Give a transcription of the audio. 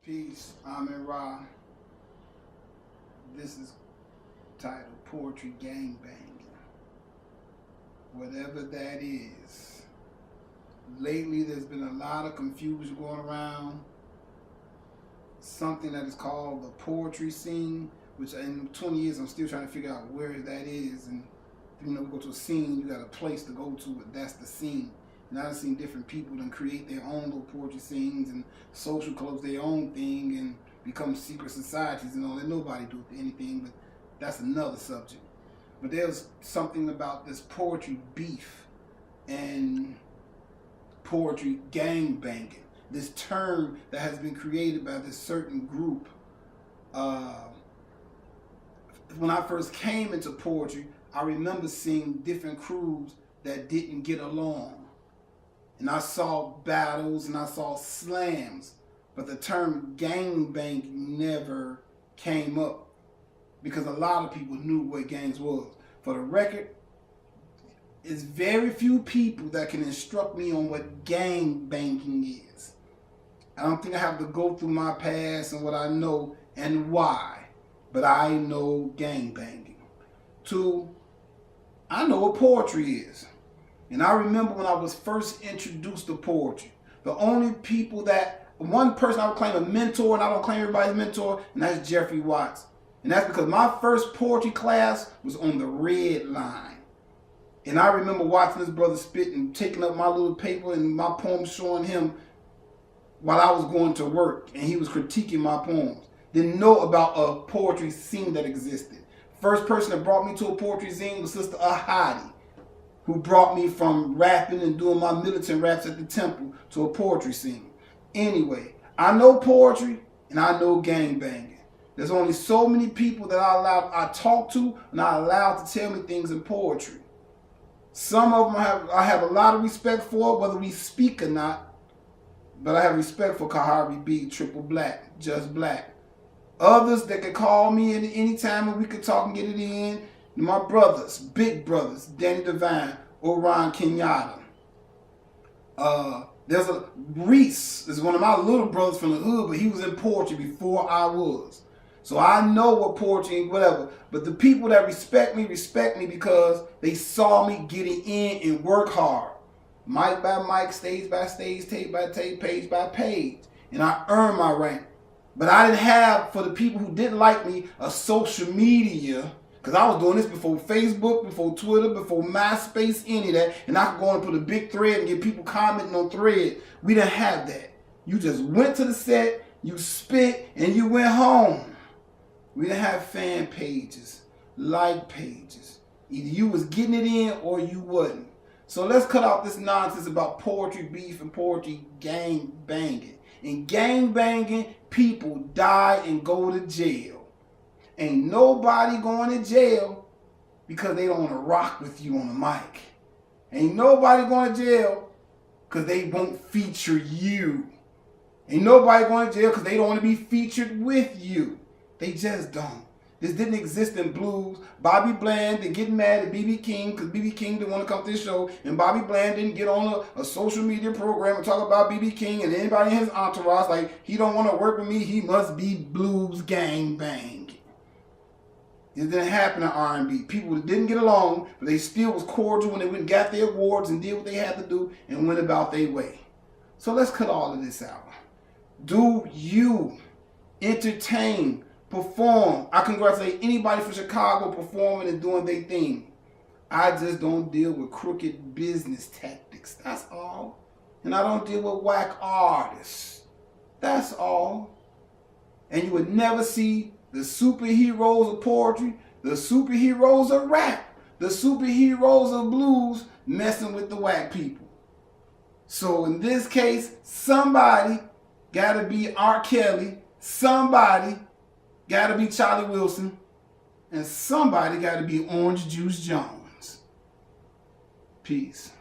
Peace, Armen Rah. This is titled Poetry Gangbanging. Whatever that is. Lately there's been a lot of confusion going around. Something that is called the poetry scene, which in 20 years I'm still trying to figure out where that is. And we go to a scene, you got a place to go to, but that's the scene. And I've seen different people then create their own little poetry scenes and social clubs, their own thing, and become secret societies and all that. Nobody do anything, but that's another subject. But there's something about this poetry beef and poetry gangbanging. This term that has been created by this certain group. When I first came into poetry, I remember seeing different crews that didn't get along. And I saw battles and I saw slams, but the term gangbang never came up because a lot of people knew what gangs was. For the record, it's very few people that can instruct me on what gangbanging is. I don't think I have to go through my past and what I know and why, but I know gangbanging. Two, I know what poetry is. And I remember when I was first introduced to poetry, the only people one person I would claim a mentor, and I don't claim everybody's mentor, and that's Jeffrey Watts. And that's because my first poetry class was on the red line. And I remember watching this brother spit and taking up my little paper and my poems, showing him while I was going to work, and he was critiquing my poems. Didn't know about a poetry scene that existed. First person that brought me to a poetry scene was Sister Ahadi, who brought me from rapping and doing my militant raps at the temple to a poetry scene. Anyway, I know poetry and I know gangbanging. There's only so many people that I talk to and I allow to tell me things in poetry. Some of them I have a lot of respect for, whether we speak or not, but I have respect for Kahari B, Triple Black, Just Black. Others that could call me at any time and we could talk and get it in. My brothers, big brothers, Danny Devine, Orion Kenyatta. There's a Reese, is one of my little brothers from the hood, but he was in poetry before I was. So I know what poetry and whatever. But the people that respect me because they saw me getting in and work hard. Mic by mic, stage by stage, tape by tape, page by page. And I earned my rank. But I didn't have, for the people who didn't like me, a social media. Because I was doing this before Facebook, before Twitter, before MySpace, any of that. And I could go and put a big thread and get people commenting on thread. We didn't have that. You just went to the set, you spit, and you went home. We didn't have fan pages, like pages. Either you was getting it in or you wasn't. So let's cut out this nonsense about poetry beef and poetry gang banging. In gang banging, people die and go to jail. Ain't nobody going to jail because they don't want to rock with you on the mic. Ain't nobody going to jail because they won't feature you. Ain't nobody going to jail because they don't want to be featured with you. They just don't. This didn't exist in blues. Bobby Bland didn't get mad at B.B. King because B.B. King didn't want to come to this show. And Bobby Bland didn't get on a social media program and talk about B.B. King and anybody in his entourage like he don't want to work with me. He must be blues gang bang. It didn't happen in R&B. People didn't get along, but they still was cordial when they went and got their awards and did what they had to do and went about their way. So let's cut all of this out. Do you entertain, perform? I congratulate anybody from Chicago performing and doing their thing. I just don't deal with crooked business tactics. That's all. And I don't deal with whack artists. That's all. And you would never see the superheroes of poetry, the superheroes of rap, the superheroes of blues messing with the whack people. So in this case, somebody got to be R. Kelly, somebody got to be Charlie Wilson, and somebody got to be Orange Juice Jones. Peace.